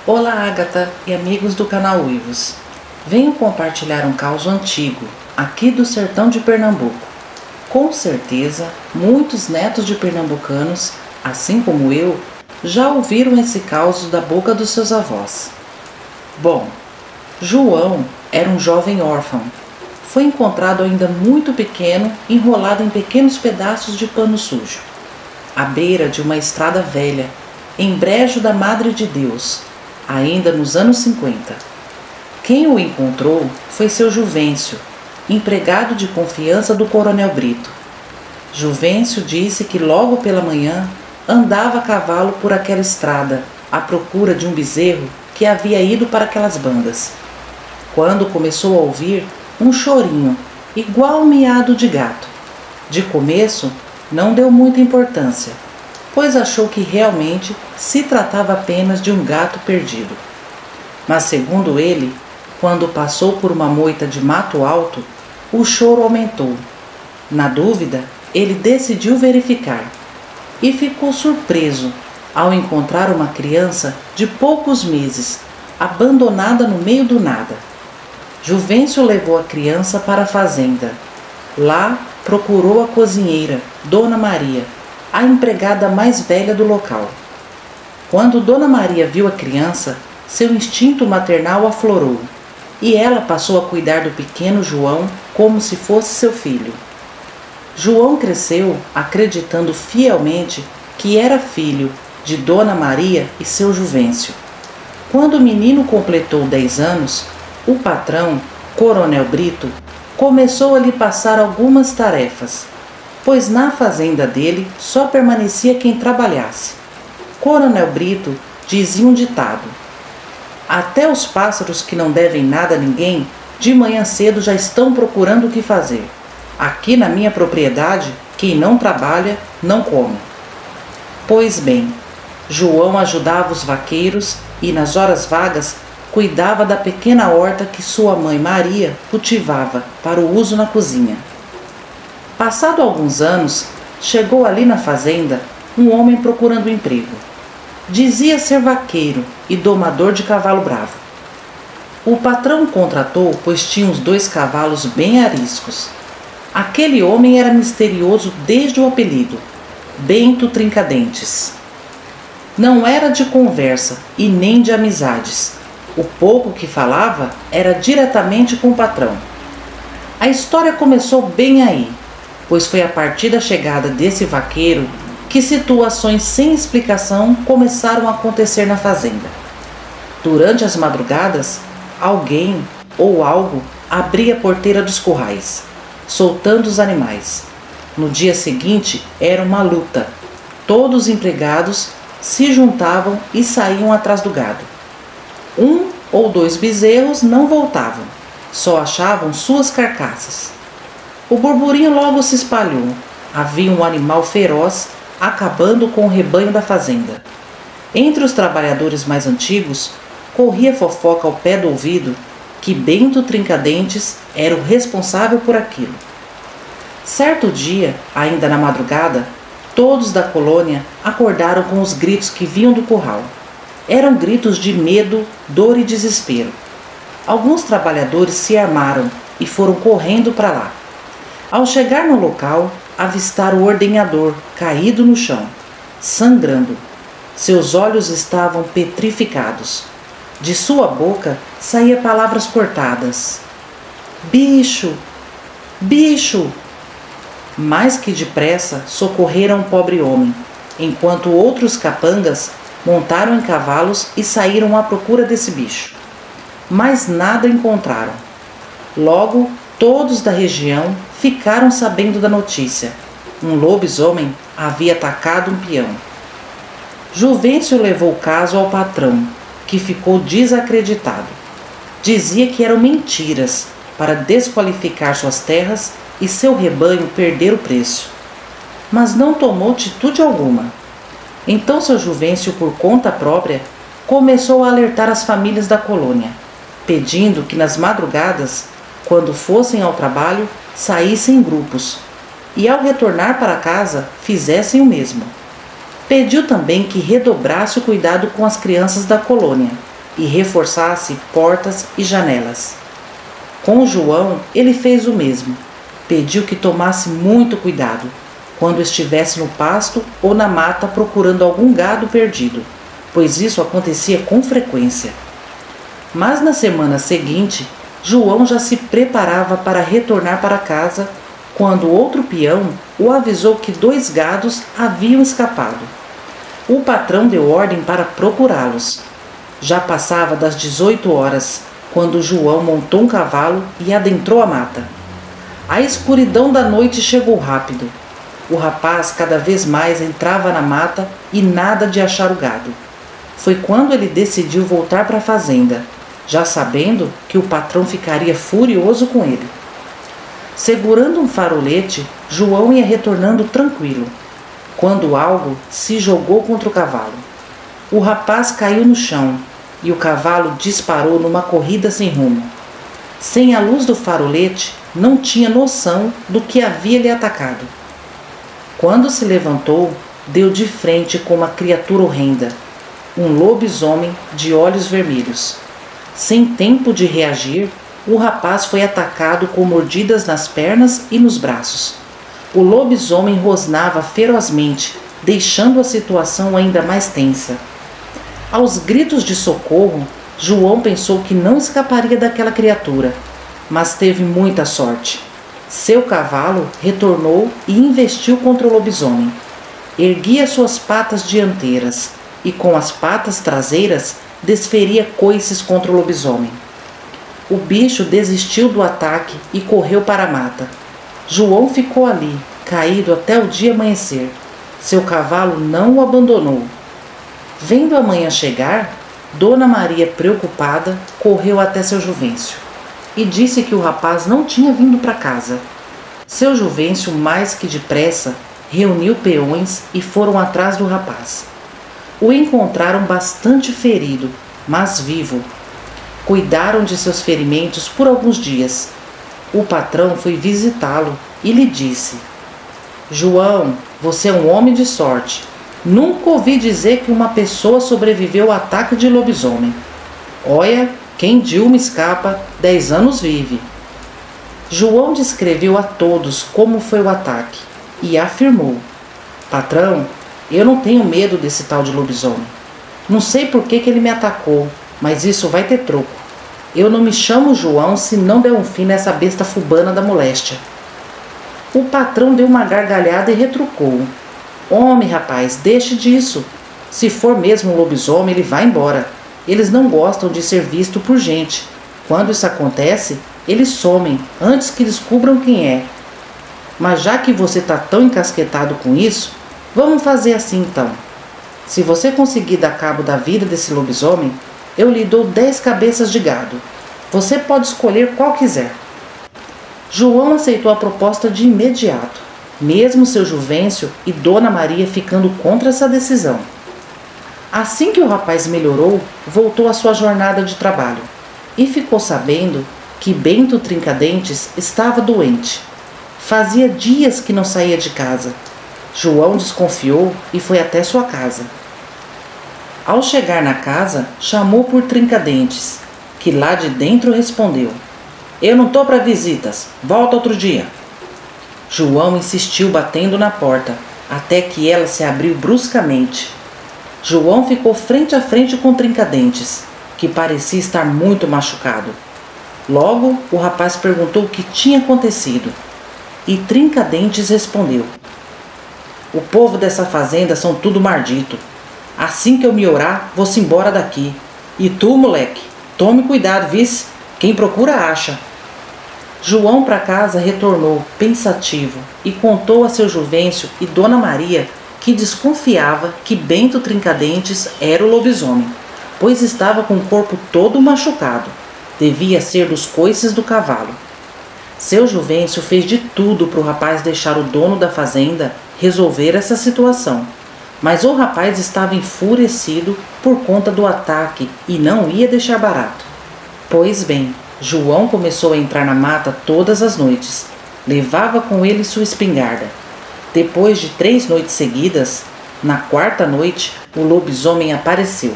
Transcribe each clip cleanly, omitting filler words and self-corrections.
Olá, Ágata e amigos do canal Uivos. Venho compartilhar um caos antigo, aqui do sertão de Pernambuco. Com certeza, muitos netos de pernambucanos, assim como eu, já ouviram esse caos da boca dos seus avós. Bom, João era um jovem órfão. Foi encontrado ainda muito pequeno, enrolado em pequenos pedaços de pano sujo, à beira de uma estrada velha, em brejo da Madre de Deus, ainda nos anos 50. Quem o encontrou foi seu Juvencio, empregado de confiança do Coronel Brito. Juvencio disse que logo pela manhã andava a cavalo por aquela estrada à procura de um bezerro que havia ido para aquelas bandas. Quando começou a ouvir um chorinho, igual ao miado de gato. De começo, não deu muita importância, pois achou que realmente se tratava apenas de um gato perdido. Mas segundo ele, quando passou por uma moita de mato alto, o choro aumentou. Na dúvida, ele decidiu verificar e ficou surpreso ao encontrar uma criança de poucos meses, abandonada no meio do nada. Juvencio levou a criança para a fazenda. Lá procurou a cozinheira, Dona Maria, a empregada mais velha do local. Quando Dona Maria viu a criança, seu instinto maternal aflorou, e ela passou a cuidar do pequeno João como se fosse seu filho. João cresceu acreditando fielmente que era filho de Dona Maria e seu Juvencio. Quando o menino completou 10 anos, o patrão, Coronel Brito, começou a lhe passar algumas tarefas, pois na fazenda dele só permanecia quem trabalhasse. Coronel Brito dizia um ditado: até os pássaros que não devem nada a ninguém, de manhã cedo já estão procurando o que fazer. Aqui na minha propriedade, quem não trabalha, não come. Pois bem, João ajudava os vaqueiros e nas horas vagas cuidava da pequena horta que sua mãe Maria cultivava para o uso na cozinha. Passado alguns anos, chegou ali na fazenda um homem procurando emprego. Dizia ser vaqueiro e domador de cavalo bravo. O patrão o contratou, pois tinha uns 2 cavalos bem ariscos. Aquele homem era misterioso desde o apelido, Bento Trincadentes. Não era de conversa e nem de amizades. O pouco que falava era diretamente com o patrão. A história começou bem aí, pois foi a partir da chegada desse vaqueiro que situações sem explicação começaram a acontecer na fazenda. Durante as madrugadas, alguém ou algo abria a porteira dos currais, soltando os animais. No dia seguinte era uma luta. Todos os empregados se juntavam e saíam atrás do gado. 1 ou 2 bezerros não voltavam, só achavam suas carcaças. O burburinho logo se espalhou. Havia um animal feroz acabando com o rebanho da fazenda. Entre os trabalhadores mais antigos, corria fofoca ao pé do ouvido que Bento Trincadentes era o responsável por aquilo. Certo dia, ainda na madrugada, todos da colônia acordaram com os gritos que vinham do curral. Eram gritos de medo, dor e desespero. Alguns trabalhadores se armaram e foram correndo para lá. Ao chegar no local, avistaram o ordenhador caído no chão, sangrando. Seus olhos estavam petrificados. De sua boca saíam palavras cortadas. Bicho! Bicho! Mais que depressa socorreram o pobre homem, enquanto outros capangas montaram em cavalos e saíram à procura desse bicho. Mas nada encontraram. Logo, todos da região ficaram sabendo da notícia. Um lobisomem havia atacado um peão. Juvencio levou o caso ao patrão, que ficou desacreditado. Dizia que eram mentiras para desqualificar suas terras e seu rebanho perder o preço. Mas não tomou atitude alguma. Então seu Juvencio, por conta própria, começou a alertar as famílias da colônia, pedindo que nas madrugadas, quando fossem ao trabalho, saíssem em grupos e ao retornar para casa fizessem o mesmo. Pediu também que redobrasse o cuidado com as crianças da colônia, e reforçasse portas e janelas. Com João, ele fez o mesmo. Pediu que tomasse muito cuidado quando estivesse no pasto ou na mata procurando algum gado perdido, pois isso acontecia com frequência. Mas na semana seguinte, João já se preparava para retornar para casa quando outro peão o avisou que 2 gados haviam escapado. O patrão deu ordem para procurá-los. Já passava das 18 horas, quando João montou um cavalo e adentrou a mata. A escuridão da noite chegou rápido. O rapaz cada vez mais entrava na mata e nada de achar o gado. Foi quando ele decidiu voltar para a fazenda, já sabendo que o patrão ficaria furioso com ele. Segurando um farolete, João ia retornando tranquilo, quando algo se jogou contra o cavalo. O rapaz caiu no chão e o cavalo disparou numa corrida sem rumo. Sem a luz do farolete, não tinha noção do que havia lhe atacado. Quando se levantou, deu de frente com uma criatura horrenda, um lobisomem de olhos vermelhos. Sem tempo de reagir, o rapaz foi atacado com mordidas nas pernas e nos braços. O lobisomem rosnava ferozmente, deixando a situação ainda mais tensa. Aos gritos de socorro, João pensou que não escaparia daquela criatura, mas teve muita sorte. Seu cavalo retornou e investiu contra o lobisomem. Erguia suas patas dianteiras e com as patas traseiras desferia coices contra o lobisomem. O bicho desistiu do ataque e correu para a mata. João ficou ali, caído até o dia amanhecer. Seu cavalo não o abandonou. Vendo a manhã chegar, Dona Maria, preocupada, correu até seu Juvencio e disse que o rapaz não tinha vindo para casa. Seu Juvencio, mais que depressa, reuniu peões e foram atrás do rapaz. O encontraram bastante ferido, mas vivo. Cuidaram de seus ferimentos por alguns dias. O patrão foi visitá-lo e lhe disse: João, você é um homem de sorte. Nunca ouvi dizer que uma pessoa sobreviveu ao ataque de lobisomem. Olha, quem de uma escapa, 10 anos vive. João descreveu a todos como foi o ataque e afirmou: Patrão, eu não tenho medo desse tal de lobisomem. Não sei por que ele me atacou, mas isso vai ter troco. Eu não me chamo João se não der um fim nessa besta fubana da moléstia. O patrão deu uma gargalhada e retrucou: Homem, rapaz, deixe disso. Se for mesmo um lobisomem, ele vai embora. Eles não gostam de ser visto por gente. Quando isso acontece, eles somem antes que descubram quem é. Mas já que você está tão encasquetado com isso, vamos fazer assim então. Se você conseguir dar cabo da vida desse lobisomem, eu lhe dou 10 cabeças de gado. Você pode escolher qual quiser. João aceitou a proposta de imediato, mesmo seu Juvencio e Dona Maria ficando contra essa decisão. Assim que o rapaz melhorou, voltou à sua jornada de trabalho e ficou sabendo que Bento Trincadentes estava doente. Fazia dias que não saía de casa. João desconfiou e foi até sua casa. Ao chegar na casa, chamou por Trincadentes, que lá de dentro respondeu: Eu não tô para visitas, volta outro dia. João insistiu batendo na porta, até que ela se abriu bruscamente. João ficou frente a frente com Trincadentes, que parecia estar muito machucado. Logo, o rapaz perguntou o que tinha acontecido, e Trincadentes respondeu: O povo dessa fazenda são tudo mardito. Assim que eu melhorar, vou-se embora daqui. E tu, moleque, tome cuidado, vice, quem procura acha. João para casa retornou, pensativo, e contou a seu Juvencio e Dona Maria que desconfiava que Bento Trincadentes era o lobisomem, pois estava com o corpo todo machucado. Devia ser dos coices do cavalo. Seu Juvencio fez de tudo para o rapaz deixar o dono da fazenda resolver essa situação, mas o rapaz estava enfurecido por conta do ataque e não ia deixar barato. Pois bem, João começou a entrar na mata todas as noites. Levava com ele sua espingarda. Depois de 3 noites seguidas, na 4ª noite, o lobisomem apareceu.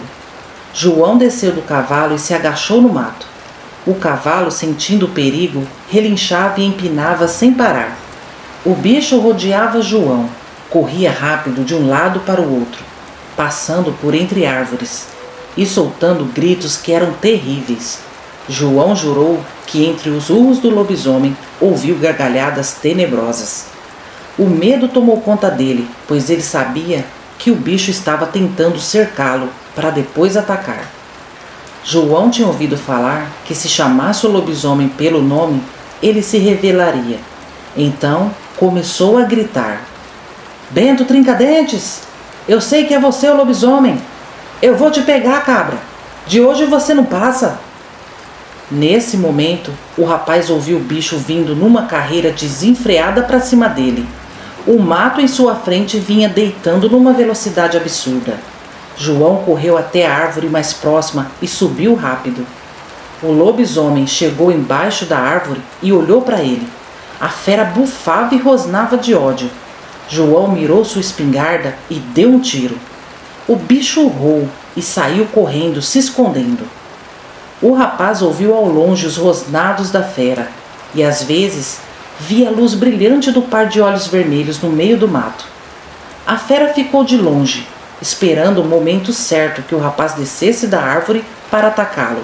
João desceu do cavalo e se agachou no mato. O cavalo, sentindo o perigo, relinchava e empinava sem parar. O bicho rodeava João, corria rápido de um lado para o outro, passando por entre árvores e soltando gritos que eram terríveis. João jurou que entre os urros do lobisomem ouviu gargalhadas tenebrosas. O medo tomou conta dele, pois ele sabia que o bicho estava tentando cercá-lo para depois atacar. João tinha ouvido falar que se chamasse o lobisomem pelo nome, ele se revelaria. Então começou a gritar: Bento Trincadentes, eu sei que é você o lobisomem. Eu vou te pegar, cabra. De hoje você não passa. Nesse momento, o rapaz ouviu o bicho vindo numa carreira desenfreada para cima dele. O mato em sua frente vinha deitando numa velocidade absurda. João correu até a árvore mais próxima e subiu rápido. O lobisomem chegou embaixo da árvore e olhou para ele. A fera bufava e rosnava de ódio. João mirou sua espingarda e deu um tiro. O bicho urrou e saiu correndo, se escondendo. O rapaz ouviu ao longe os rosnados da fera e, às vezes, via a luz brilhante do par de olhos vermelhos no meio do mato. A fera ficou de longe, esperando o momento certo que o rapaz descesse da árvore para atacá-lo.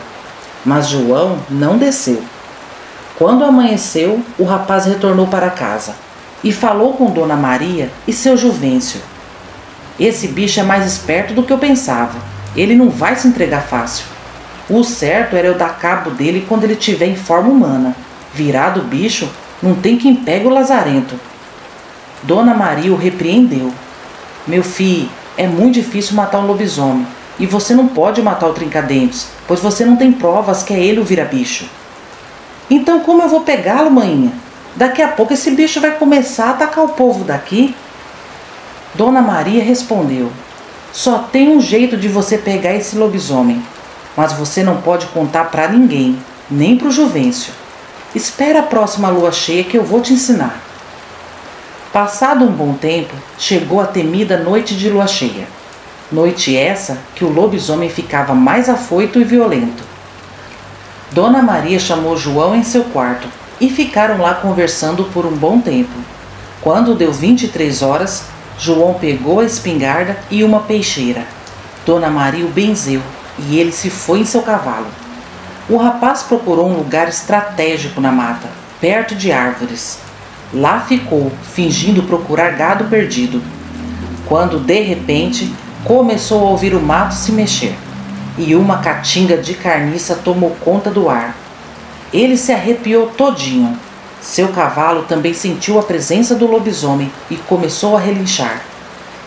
Mas João não desceu. Quando amanheceu, o rapaz retornou para casa e falou com Dona Maria e seu Juvencio. Esse bicho é mais esperto do que eu pensava. Ele não vai se entregar fácil. O certo era eu dar cabo dele quando ele estiver em forma humana. Virado o bicho, não tem quem pegue o lazarento. Dona Maria o repreendeu. Meu filho, é muito difícil matar um lobisomem. E você não pode matar o Trincadentes, pois você não tem provas que é ele o vira-bicho. Então como eu vou pegá-lo, maninha? Daqui a pouco esse bicho vai começar a atacar o povo daqui. Dona Maria respondeu: Só tem um jeito de você pegar esse lobisomem, mas você não pode contar para ninguém, nem para o Juvencio. Espera a próxima lua cheia que eu vou te ensinar. Passado um bom tempo, chegou a temida noite de lua cheia. Noite essa que o lobisomem ficava mais afoito e violento. Dona Maria chamou João em seu quarto e ficaram lá conversando por um bom tempo. Quando deu 23 horas, João pegou a espingarda e uma peixeira. Dona Maria o benzeu e ele se foi em seu cavalo. O rapaz procurou um lugar estratégico na mata, perto de árvores. Lá ficou, fingindo procurar gado perdido. Quando, de repente, começou a ouvir o mato se mexer e uma caatinga de carniça tomou conta do ar. Ele se arrepiou todinho. Seu cavalo também sentiu a presença do lobisomem e começou a relinchar.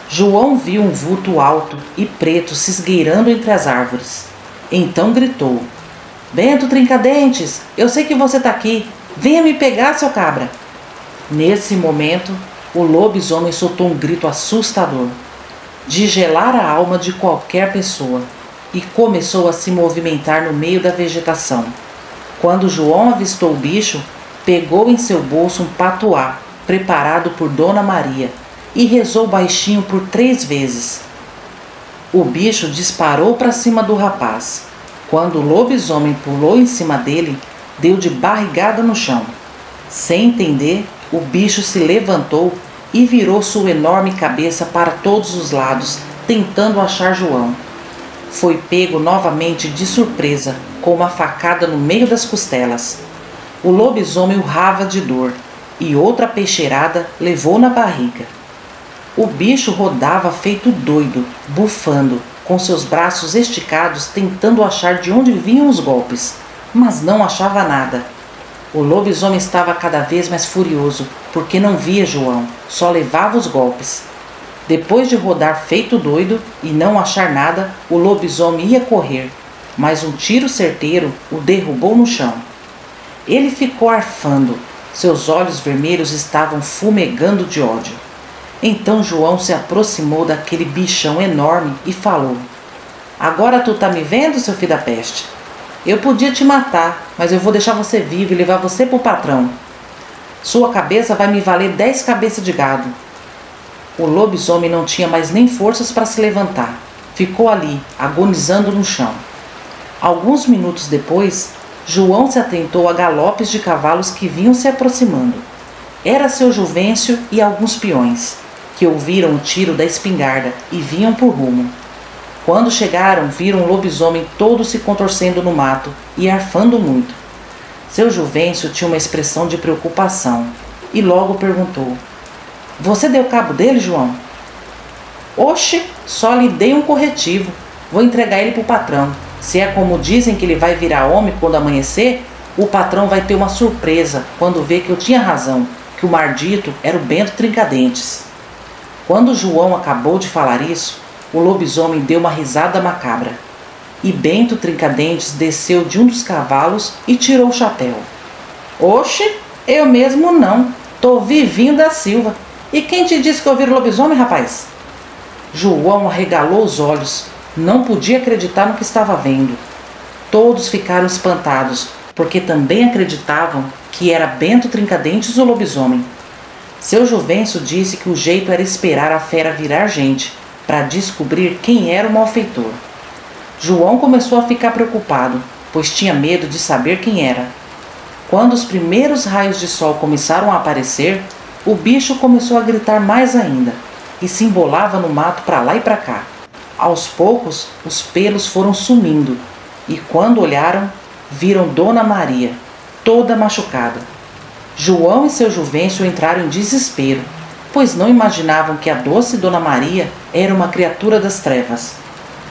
João viu um vulto alto e preto se esgueirando entre as árvores. Então gritou: Bento Trincadentes, eu sei que você está aqui. Venha me pegar, seu cabra. Nesse momento, o lobisomem soltou um grito assustador, de gelar a alma de qualquer pessoa, e começou a se movimentar no meio da vegetação. Quando João avistou o bicho, pegou em seu bolso um patuá, preparado por Dona Maria, e rezou baixinho por 3 vezes. O bicho disparou para cima do rapaz. Quando o lobisomem pulou em cima dele, deu de barrigada no chão. Sem entender, o bicho se levantou e virou sua enorme cabeça para todos os lados, tentando achar João. Foi pego novamente de surpresa, com uma facada no meio das costelas. O lobisomem urrava de dor e outra peixeirada levou na barriga. O bicho rodava feito doido, bufando, com seus braços esticados tentando achar de onde vinham os golpes, mas não achava nada. O lobisomem estava cada vez mais furioso, porque não via João, só levava os golpes. Depois de rodar feito doido e não achar nada, o lobisomem ia correr, mas um tiro certeiro o derrubou no chão. Ele ficou arfando, seus olhos vermelhos estavam fumegando de ódio. Então João se aproximou daquele bichão enorme e falou: Agora tu tá me vendo, seu filho da peste? Eu podia te matar, mas eu vou deixar você vivo e levar você pro patrão. Sua cabeça vai me valer 10 cabeças de gado. O lobisomem não tinha mais nem forças para se levantar. ficou ali, agonizando no chão. Alguns minutos depois, João se atentou a galopes de cavalos que vinham se aproximando. Era seu Juvencio e alguns peões, que ouviram o tiro da espingarda e vinham por rumo. Quando chegaram, viram um lobisomem todo se contorcendo no mato e arfando muito. Seu Juvencio tinha uma expressão de preocupação e logo perguntou: "Você deu cabo dele, João?" "Oxe, só lhe dei um corretivo. Vou entregar ele para o patrão. Se é como dizem que ele vai virar homem quando amanhecer, o patrão vai ter uma surpresa quando vê que eu tinha razão, que o maldito era o Bento Trincadentes." Quando João acabou de falar isso, o lobisomem deu uma risada macabra. E Bento Trincadentes desceu de um dos cavalos e tirou o chapéu. "Oxe, eu mesmo não. Tô vivinho da Silva. E quem te disse que eu viro lobisomem, rapaz?" João arregalou os olhos. Não podia acreditar no que estava vendo. Todos ficaram espantados, porque também acreditavam que era Bento Trincadentes o lobisomem. Seu Juvencio disse que o jeito era esperar a fera virar gente, para descobrir quem era o malfeitor. João começou a ficar preocupado, pois tinha medo de saber quem era. Quando os primeiros raios de sol começaram a aparecer, o bicho começou a gritar mais ainda, e se embolava no mato para lá e para cá. Aos poucos, os pelos foram sumindo, e quando olharam, viram Dona Maria, toda machucada. João e seu Juvencio entraram em desespero, pois não imaginavam que a doce Dona Maria era uma criatura das trevas.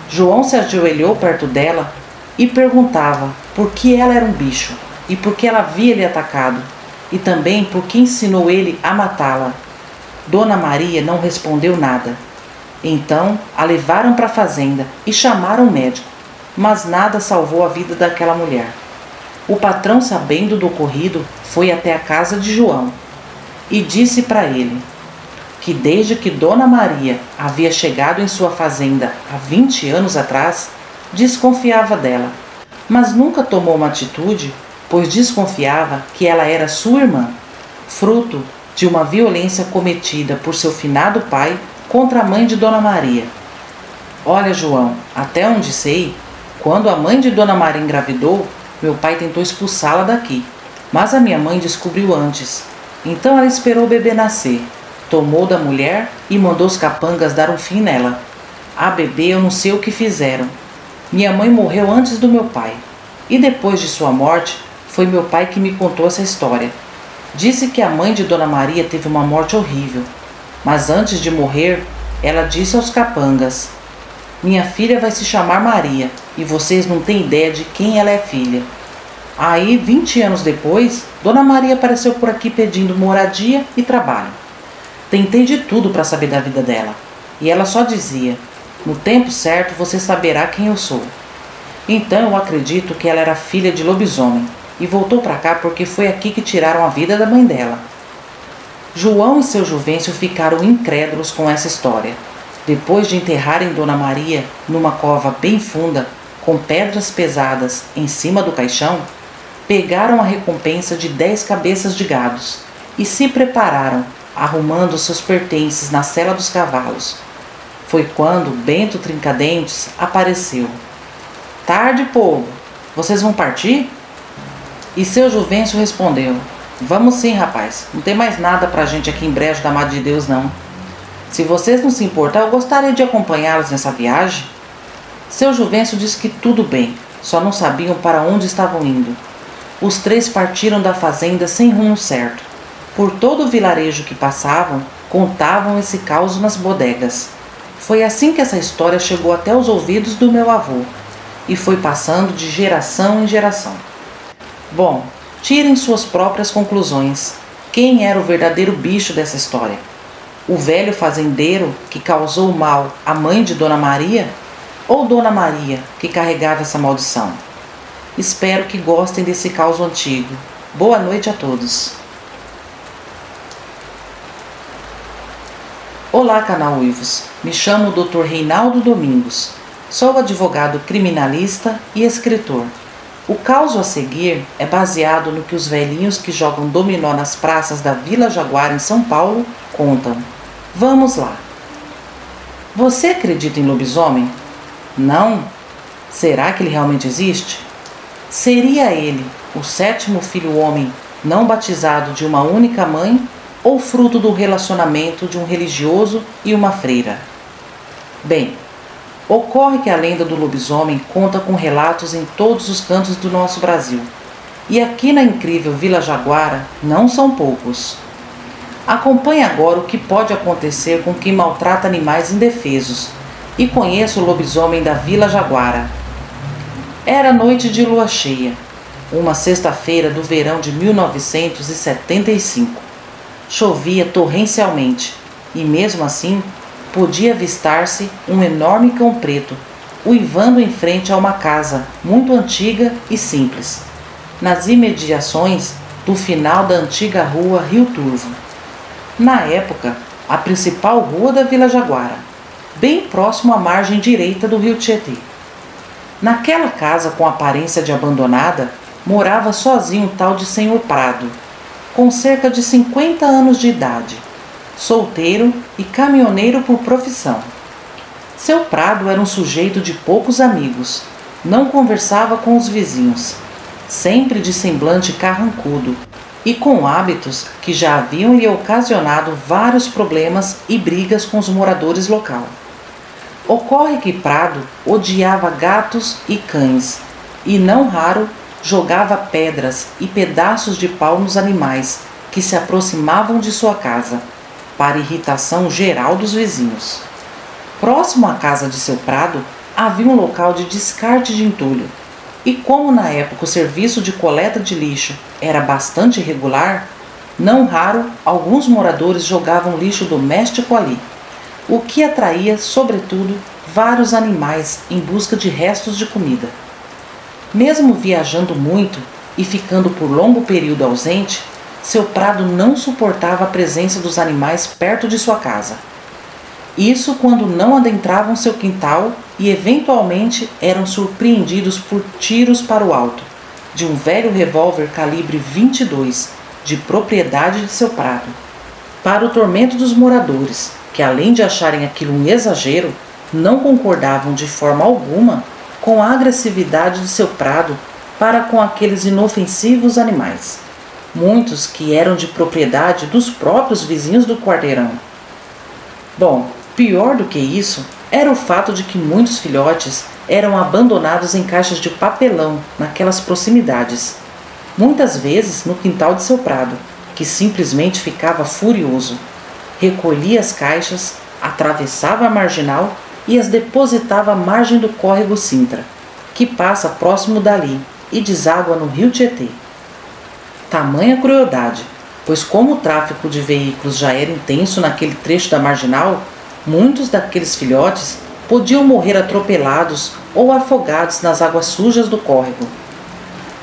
João se ajoelhou perto dela e perguntava por que ela era um bicho, e por que ela havia lhe atacado, e também por que ensinou ele a matá-la. Dona Maria não respondeu nada. Então a levaram para a fazenda e chamaram um médico, mas nada salvou a vida daquela mulher. O patrão, sabendo do ocorrido, foi até a casa de João e disse para ele que desde que Dona Maria havia chegado em sua fazenda há 20 anos atrás, desconfiava dela, mas nunca tomou uma atitude, pois desconfiava que ela era sua irmã, fruto de uma violência cometida por seu finado pai contra a mãe de Dona Maria. "Olha, João, até onde sei, quando a mãe de Dona Maria engravidou, meu pai tentou expulsá-la daqui, mas a minha mãe descobriu antes. Então ela esperou o bebê nascer, tomou da mulher e mandou os capangas dar um fim nela. A bebê eu não sei o que fizeram. Minha mãe morreu antes do meu pai, e depois de sua morte, foi meu pai que me contou essa história. Disse que a mãe de Dona Maria teve uma morte horrível, mas antes de morrer, ela disse aos capangas: 'Minha filha vai se chamar Maria, e vocês não têm ideia de quem ela é filha.' Aí, 20 anos depois, Dona Maria apareceu por aqui pedindo moradia e trabalho. Tentei de tudo para saber da vida dela, e ela só dizia: 'No tempo certo você saberá quem eu sou.' Então eu acredito que ela era filha de lobisomem, e voltou para cá porque foi aqui que tiraram a vida da mãe dela." João e seu Juvencio ficaram incrédulos com essa história. Depois de enterrarem Dona Maria numa cova bem funda, com pedras pesadas em cima do caixão, pegaram a recompensa de 10 cabeças de gados e se prepararam, arrumando seus pertences na sela dos cavalos. Foi quando Bento Trincadentes apareceu. "Tarde, povo, vocês vão partir?" E seu Juvencio respondeu: "Vamos sim, rapaz, não tem mais nada pra gente aqui em Brejo da Madre de Deus, não. Se vocês não se importar, eu gostaria de acompanhá-los nessa viagem." Seu Juvencio disse que tudo bem, só não sabiam para onde estavam indo. Os três partiram da fazenda sem rumo certo. Por todo o vilarejo que passavam, contavam esse caos nas bodegas. Foi assim que essa história chegou até os ouvidos do meu avô, e foi passando de geração em geração. Bom, tirem suas próprias conclusões. Quem era o verdadeiro bicho dessa história? O velho fazendeiro que causou o mal à mãe de Dona Maria? Ou Dona Maria que carregava essa maldição? Espero que gostem desse caos antigo. Boa noite a todos. Olá, canal Uivos. Me chamo Dr. Reinaldo Domingos. Sou advogado criminalista e escritor. O caos a seguir é baseado no que os velhinhos que jogam dominó nas praças da Vila Jaguar em São Paulo contam. Vamos lá. Você acredita em lobisomem? Não? Será que ele realmente existe? Seria ele o sétimo filho homem não batizado de uma única mãe ou fruto do relacionamento de um religioso e uma freira? Bem, ocorre que a lenda do lobisomem conta com relatos em todos os cantos do nosso Brasil. E aqui na incrível Vila Jaguara não são poucos. Acompanhe agora o que pode acontecer com quem maltrata animais indefesos e conheça o lobisomem da Vila Jaguara. Era noite de lua cheia, uma sexta-feira do verão de 1975. Chovia torrencialmente e mesmo assim podia avistar-se um enorme cão preto, uivando em frente a uma casa muito antiga e simples, nas imediações do final da antiga rua Rio Turvo. Na época, a principal rua da Vila Jaguara, bem próximo à margem direita do rio Tietê. Naquela casa com aparência de abandonada, morava sozinho um tal de Senhor Prado, com cerca de 50 anos de idade, solteiro e caminhoneiro por profissão. Seu Prado era um sujeito de poucos amigos, não conversava com os vizinhos, sempre de semblante carrancudo e com hábitos que já haviam lhe ocasionado vários problemas e brigas com os moradores local. Ocorre que Prado odiava gatos e cães e, não raro, jogava pedras e pedaços de pau nos animais que se aproximavam de sua casa, para irritação geral dos vizinhos. Próximo à casa de seu Prado havia um local de descarte de entulho, e como na época o serviço de coleta de lixo era bastante irregular, não raro alguns moradores jogavam lixo doméstico ali, o que atraía, sobretudo, vários animais em busca de restos de comida. Mesmo viajando muito e ficando por longo período ausente, seu Prado não suportava a presença dos animais perto de sua casa. Isso quando não adentravam seu quintal e eventualmente eram surpreendidos por tiros para o alto, de um velho revólver calibre 22, de propriedade de seu Prado. Para o tormento dos moradores, que além de acharem aquilo um exagero, não concordavam de forma alguma com a agressividade de seu Prado para com aqueles inofensivos animais, muitos que eram de propriedade dos próprios vizinhos do quarteirão. Bom, pior do que isso era o fato de que muitos filhotes eram abandonados em caixas de papelão naquelas proximidades, muitas vezes no quintal de seu Prado, que simplesmente ficava furioso. Recolhia as caixas, atravessava a marginal e as depositava à margem do córrego Sintra, que passa próximo dali e deságua no rio Tietê. Tamanha crueldade, pois como o tráfego de veículos já era intenso naquele trecho da marginal, muitos daqueles filhotes podiam morrer atropelados ou afogados nas águas sujas do córrego.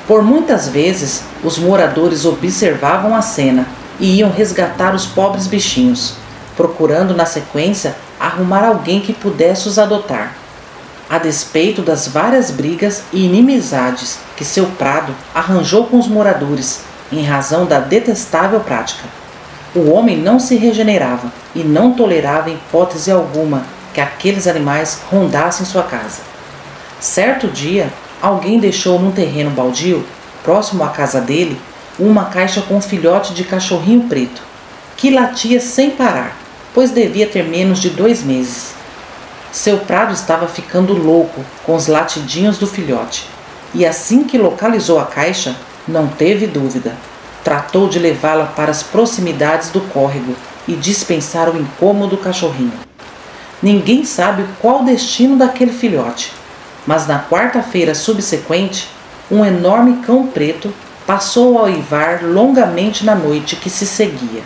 Por muitas vezes, os moradores observavam a cena e iam resgatar os pobres bichinhos, procurando na sequência arrumar alguém que pudesse os adotar. A despeito das várias brigas e inimizades que seu Prado arranjou com os moradores em razão da detestável prática, o homem não se regenerava e não tolerava hipótese alguma que aqueles animais rondassem sua casa. Certo dia, alguém deixou num terreno baldio, próximo à casa dele, uma caixa com um filhote de cachorrinho preto, que latia sem parar, pois devia ter menos de 2 meses. Seu Prado estava ficando louco com os latidinhos do filhote, e assim que localizou a caixa, não teve dúvida. Tratou de levá-la para as proximidades do córrego e dispensar o incômodo cachorrinho. Ninguém sabe qual o destino daquele filhote, mas na quarta-feira subsequente, um enorme cão preto passou a uivar longamente na noite que se seguia.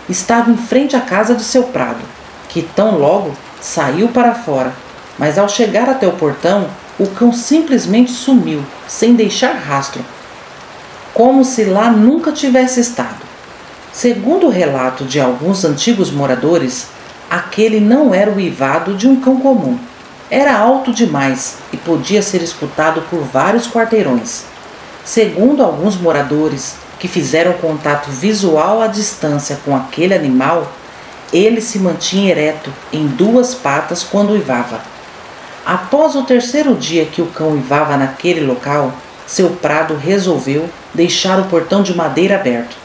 Estava em frente à casa de seu Prado, que tão logo saiu para fora, mas ao chegar até o portão, o cão simplesmente sumiu, sem deixar rastro, como se lá nunca tivesse estado. Segundo o relato de alguns antigos moradores, aquele não era o uivado de um cão comum. Era alto demais e podia ser escutado por vários quarteirões. Segundo alguns moradores que fizeram contato visual à distância com aquele animal, ele se mantinha ereto em 2 patas quando uivava. Após o terceiro dia que o cão uivava naquele local, seu Prado resolveu deixar o portão de madeira aberto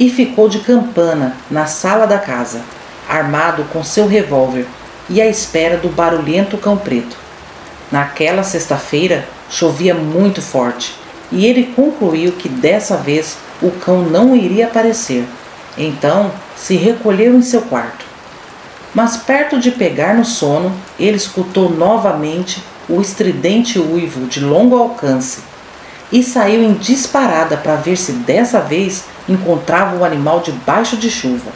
e ficou de campana na sala da casa, armado com seu revólver e à espera do barulhento cão preto. Naquela sexta-feira chovia muito forte e ele concluiu que dessa vez o cão não iria aparecer. Então se recolheu em seu quarto. Mas perto de pegar no sono, ele escutou novamente o estridente uivo de longo alcance e saiu em disparada para ver se dessa vez encontrava o animal debaixo de chuva.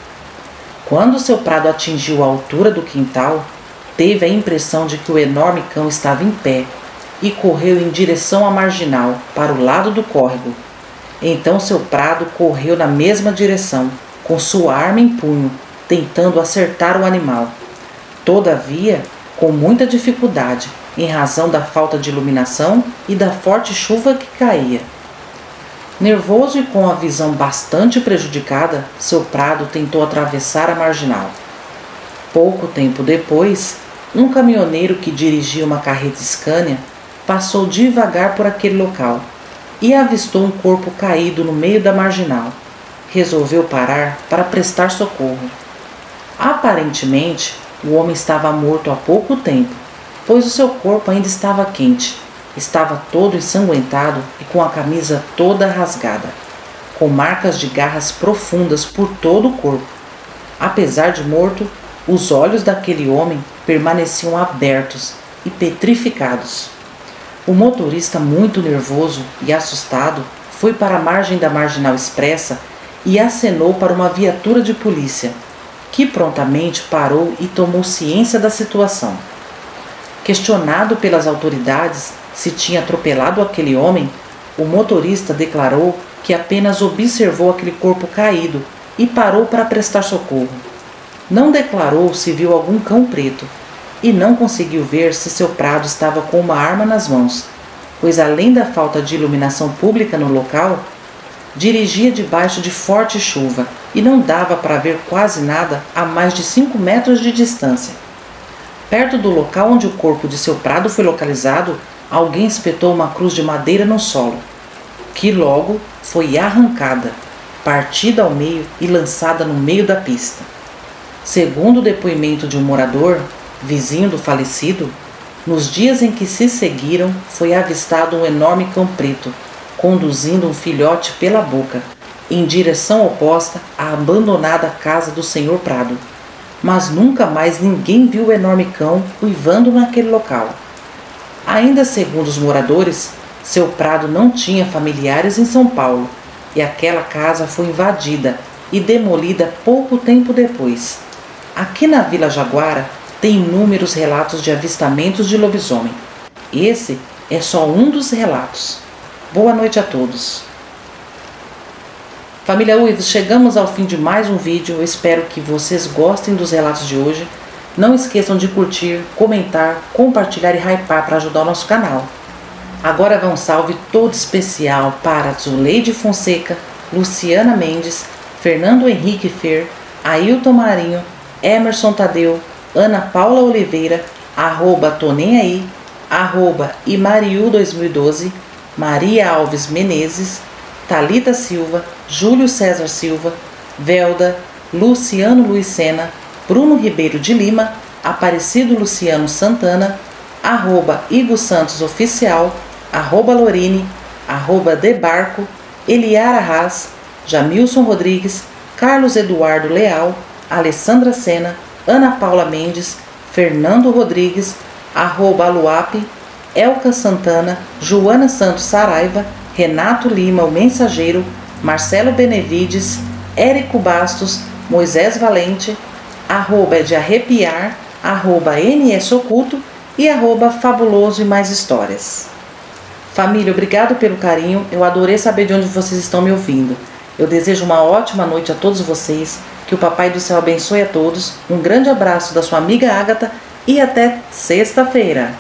Quando seu Prado atingiu a altura do quintal, teve a impressão de que o enorme cão estava em pé e correu em direção à marginal, para o lado do córrego. Então seu Prado correu na mesma direção, com sua arma em punho, tentando acertar o animal. Todavia, com muita dificuldade, em razão da falta de iluminação e da forte chuva que caía. Nervoso e com a visão bastante prejudicada, seu Prado tentou atravessar a marginal. Pouco tempo depois, um caminhoneiro que dirigia uma carreta Scania passou devagar por aquele local e avistou um corpo caído no meio da marginal. Resolveu parar para prestar socorro. Aparentemente, o homem estava morto há pouco tempo, pois o seu corpo ainda estava quente. Estava todo ensanguentado e com a camisa toda rasgada, com marcas de garras profundas por todo o corpo. Apesar de morto, os olhos daquele homem permaneciam abertos e petrificados. O motorista, muito nervoso e assustado, foi para a margem da Marginal Expressa e acenou para uma viatura de polícia, que prontamente parou e tomou ciência da situação. Questionado pelas autoridades se tinha atropelado aquele homem, o motorista declarou que apenas observou aquele corpo caído e parou para prestar socorro. Não declarou se viu algum cão preto e não conseguiu ver se seu Prado estava com uma arma nas mãos, pois além da falta de iluminação pública no local, dirigia debaixo de forte chuva e não dava para ver quase nada a mais de 5 metros de distância. Perto do local onde o corpo de seu Prado foi localizado, alguém espetou uma cruz de madeira no solo, que logo foi arrancada, partida ao meio e lançada no meio da pista. Segundo o depoimento de um morador, vizinho do falecido, nos dias em que se seguiram foi avistado um enorme cão preto, conduzindo um filhote pela boca, em direção oposta à abandonada casa do Sr. Prado. Mas nunca mais ninguém viu o enorme cão uivando naquele local. Ainda segundo os moradores, seu Prado não tinha familiares em São Paulo e aquela casa foi invadida e demolida pouco tempo depois. Aqui na Vila Jaguara tem inúmeros relatos de avistamentos de lobisomem. Esse é só um dos relatos. Boa noite a todos. Família Uivos, chegamos ao fim de mais um vídeo. Eu espero que vocês gostem dos relatos de hoje. Não esqueçam de curtir, comentar, compartilhar e hypar para ajudar o nosso canal. Agora vai um salve todo especial para Zuleide Fonseca, Luciana Mendes, Fernando Henrique Fer, Ailton Marinho, Emerson Tadeu, Ana Paula Oliveira, @Tonemaí, @Imariu2012, Maria Alves Menezes, Thalita Silva, Júlio César Silva, Velda, Luciano Luiz Sena, Bruno Ribeiro de Lima, Aparecido Luciano Santana, @Igor Santos Oficial, @Lorine, @Debarco, Eliara Haas, Jamilson Rodrigues, Carlos Eduardo Leal, Alessandra Sena, Ana Paula Mendes, Fernando Rodrigues, @Aluape, Elka Santana, Joana Santos Saraiva, Renato Lima, o Mensageiro, Marcelo Benevides, Érico Bastos, Moisés Valente, @é de arrepiar, @NS Oculto e @Fabuloso e Mais Histórias. Família, obrigado pelo carinho, eu adorei saber de onde vocês estão me ouvindo. Eu desejo uma ótima noite a todos vocês, que o Papai do Céu abençoe a todos, um grande abraço da sua amiga Ágata e até sexta-feira.